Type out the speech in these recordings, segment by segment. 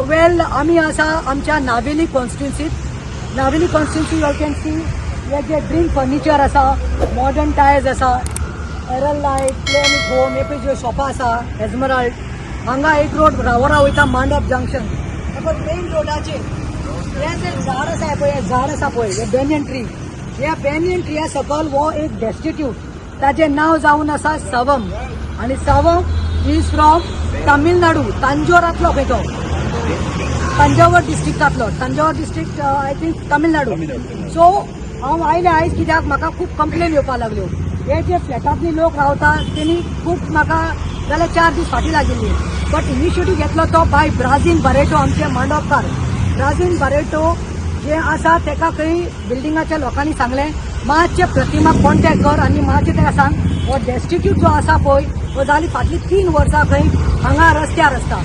वेल आम्ही असा आमच्या नावेली कॉन्स्टिट्युन्सीत यू कॅन सी हे जे ड्रीम फर्निचर आसा, मॉडर्न टायर्स आसा, एरल लायट, प्लेनिक होम, हे पळय ज्यो शॉपां आसा, एजमराल्ड. हांगा एक रोड रावरा वयता मांडप जंक्शन. मेन रोडाचेर हे जे झाड आसा पळय, हे झाड आसा पळय, हे बेनियन ट्री. ह्या बेनियन ट्रिया सकयल हो एक डेस्टिट्यूट, ताचें नांव जावन आसा सवम. आनी सवम इज फ्रॉम तामिळनाडू, तांजोरांतलो खंय तो, तंजावर डिस्ट्रिक्टांतलो. Thanjavur district I think Tamil Nadu. So हांव आयलें आयज कित्याक म्हाका खूब कंप्लेन येवपाक लागल्यो. हे जे फ्लॅटांतले लोक रावता तेणी खूब म्हाका जाल्यार 4 दीस फाटीं लागिल्ली. बट इनिशिएटीव घेतलो तो बाय ब्राझीन बरेटो, आमचे मांडवकार. ब्राझीन बरेटो जे आसा तेका खंय बिल्डिंगाच्या लोकांनी सांगलें मातशें प्रतिमाक कॉन्टेक्ट कर आनी मातशें तेका सांग हो डेस्टिट्यूट जो आसा पळय तो जाली फाटली 3 वर्सां खंय हांगा रस्त्यार आसता.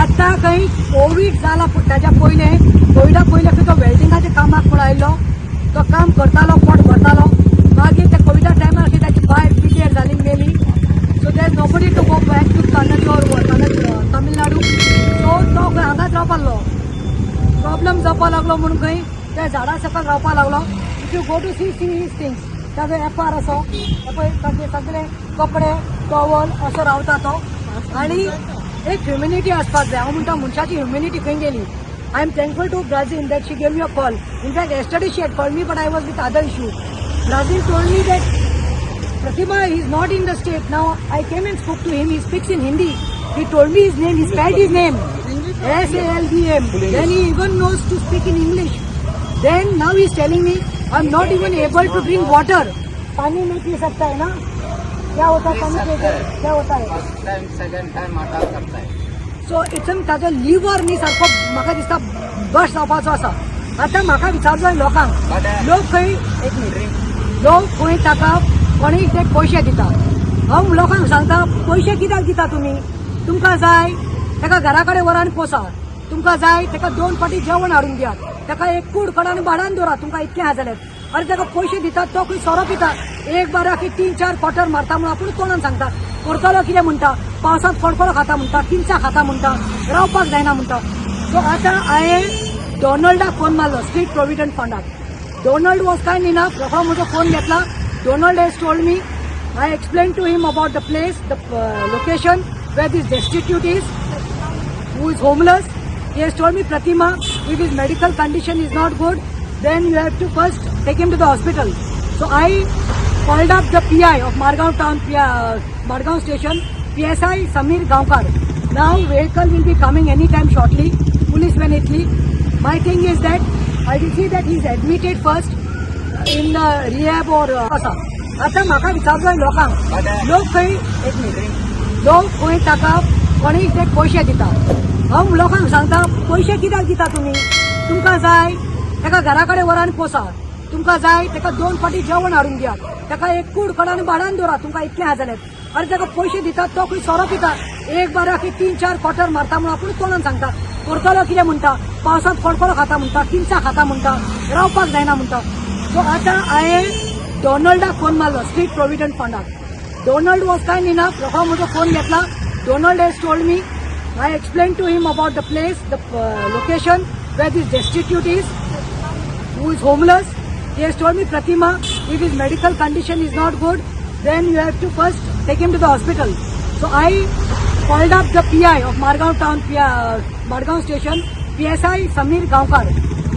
आतां खंय कोवीड जाला, पूण ताच्या पयलें कोविडा पयलें खंय तो वेल्डिंगाच्या कामाक म्हूण आयिल्लो. तो काम करतालो, पोट भरतालो. मागीर त्या कोविडा टायमार खंय ताची बायल पिड्यार जाली, मेली. So there is nobody to go back to Tamil Nadu. So तो खंय हांगाच रावपाक लागलो. प्रॉब्लम जावपाक लागलो म्हणून खंय त्या झाडां सकयल रावपाक लागलो. If you go to see his things, ताजो एपार असो पळय, ताजे सगळे कपडे, टॉवल असो रावता तो. आनी एक ह्युमॅनिटी आसपाक जाय. हांव म्हणटा मनशाची ह्युमॅनिटी खंय गेली. I am thankful to Brazil that she gave me a call. In fact yesterday she had called me, but I was with other issue. Brazil told me that Pratima is not in the state. Now I came and spoke to him. He speaks in Hindi. He told me his name. He spelled his name SALVM. Then he even knows to speak in English. Then now he is telling me I'm not even able to drink water. पानी नहीं P सकता है ना? क्या होता है पानी पीते? क्या होता है? First time second time attack करताय. सो इट्स ताजो लिव्हर न्ही सारको म्हाका दिसता बस्ट जावपाचो आसा. आतां म्हाका विचारचो लोकांक, लोक खंय एक मिनीट, लोक खंय ताका कोणीय ते पयशे दिता. हांव लोकांक सांगता पयशे कित्याक दिता तुमी? तुमकां जाय ताका घरा कडेन व्हरान पोसा. तुमकां जाय ताका 2 फाटी जेवण हाडून दियात. ताका एक कूड कडान भाड्यान दवरा. तुमकां इतलें जालें. अरे ताका पयशे दितात तो खंय सोरो पिता. एक बारा की 3-4 क्वार्टर मारता म्हणून आपूण तोंडान सांगता. करतलो कितें म्हणटा, पावसांत फडफडो खाता म्हणटा, किंचा खाता म्हणटा, रावपाक जायना म्हणटा. सो आतां हांवें डॉनल्डाक फोन मारलो, स्ट्रीट प्रोविडंट फंडाक. Donald was kind enough. हो म्हजो फोन घेतला. Donald has told me, I explain to him about the place, the location where this destitute is, who is homeless. He has told me, Pratima, if his medical condition is not good, then you have to first take him to the hospital. So I called up the PI of Margaon town, Margaon station, PSI Samir Gaonkar. Now vehicle will be coming anytime shortly. Police when it leave. My thing is that I will see that he is admitted first in rehab or asa. आता म्हाका विचारचो लोकांक, लोक खंय एक minute, लोक खंय ताका कोणीय ते पयशे दिता. हांव लोकांक सांगता पयशे कित्याक दिता तुमी? तुमकां जाय ताका घरा कडेन व्हरान पोसा. तुमकां जाय ताका 2 फाटी जेवण हाडून दियात. ताका एक कूड कडान भाड्यान दवरा. तुमकां इतलें जालें. अरे ताका पयशे दितात तो खंय सोरो पिता. एक बारा की 3-4 क्वार्टर मारता म्हणून आपूण तोंडान सांगता. करतलो कितें म्हणटा, पावसांत फडफडो खाता म्हणटा, किंचा खाता म्हणटा, रावपाक जायना म्हणटा. सो आतां हांवें डॉनल्डाक फोन मारलो, स्ट्रीट प्रोविडंट फंडाक. Donald was kind enough. हो म्हजो फोन घेतला. Donald has told me, I explained to him about the place, the location where this destitute is, who is homeless. He has told me, Pratima, if his medical condition is not good, then you have to first take him to the hospital. So I called up the PI of Margaon town, Margaon station, PSI Samir Gaonkar.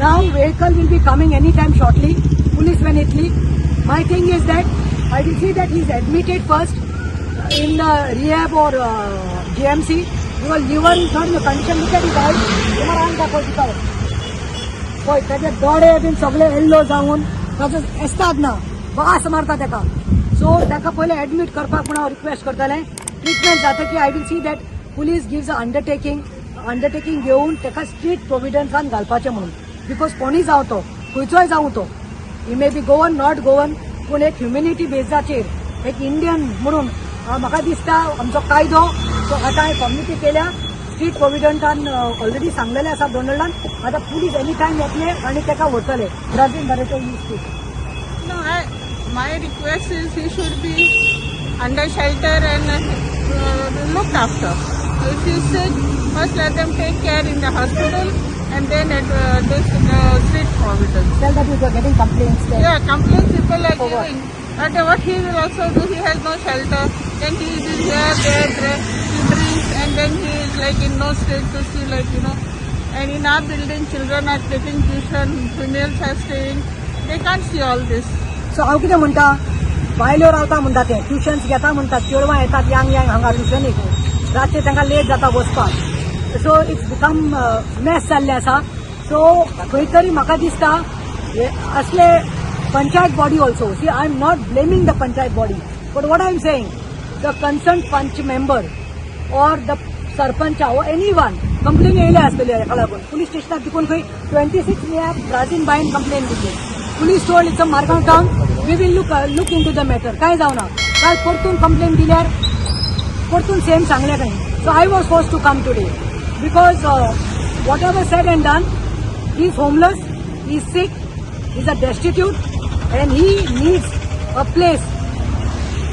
Now vehicle will be coming anytime shortly. Police when it leave. My thing is that I will see that he is admitted first in rehab or GMC. Your liver is not in the condition. Look at his eyes. तुम्हाला आंग दाखव तिथं. होय, त्याचे डोळे bin सगळे yellow जावन ताचो एस्ताद ना, वास मारता ताका. सो ताका पयलें एडमीट करपाक म्हूण हांव रिक्वेस्ट करतलें. ट्रिटमेंट जातकीर I will see that police gives a undertaking घेवन ताका स्ट्रीट प्रोविडन्सान घालपाचें म्हणून. बिकॉज कोणीय जावं तो, खंयचोय जावं तो, he may be Goan not Goan, पूण एक ह्युमॅनिटी बेजाचेर एक इंडियन म्हणून म्हाका दिसता आमचो कायदो. सो आतां हांवें कम्युनिटी केल्या. स्ट्रीट प्रोविडंटान ऑलरेडी सांगलेलें आसा डोनाल्डान. आतां पुलीस एनी टायम येतले आनी ताका व्हरतले. Brazil Barreto used to. No, my request is he should be under shelter and looked after. if he's sick, first let them take care in the hospital and then at this street providence. Tell that you are getting complaints there. Yeah, complaints people are For what? giving. But what he will also do, he has no shelter. Then he is here, there, he drinks, and then he is like in no state to see, like, you know. And in our building, children are taking tuition, females are staying. They can't see all this. So हांव कितें म्हणटा, बायलो रावता म्हणटा ते tuitions घेता म्हणटात, चेडवां येतात यांग हांगा ट्युशनीक, रातचे तांकां लेट जाता वचपाक. सो इट्स बिकम मॅस जाल्लें आसा. सो खंय तरी म्हाका दिसता हे असले panchayat body also, see I am not blaming the panchayat body, but what I am saying, the concern panch member or the sarpanch or any one complain येयले आसतली हेका लागून. पुलीस स्टेशनाक देखून खंय 26 मे ब्राझीन बायन कंप्लेन दिली. Police told it's a Margao town, we will look into the matter. काय जावना, काल परतून कंप्लेन दिल्यार परतून सेम सांगले काय. So I was force to come today because whatever said and done, he is homeless, he is sick, he is a destitute, and he needs a place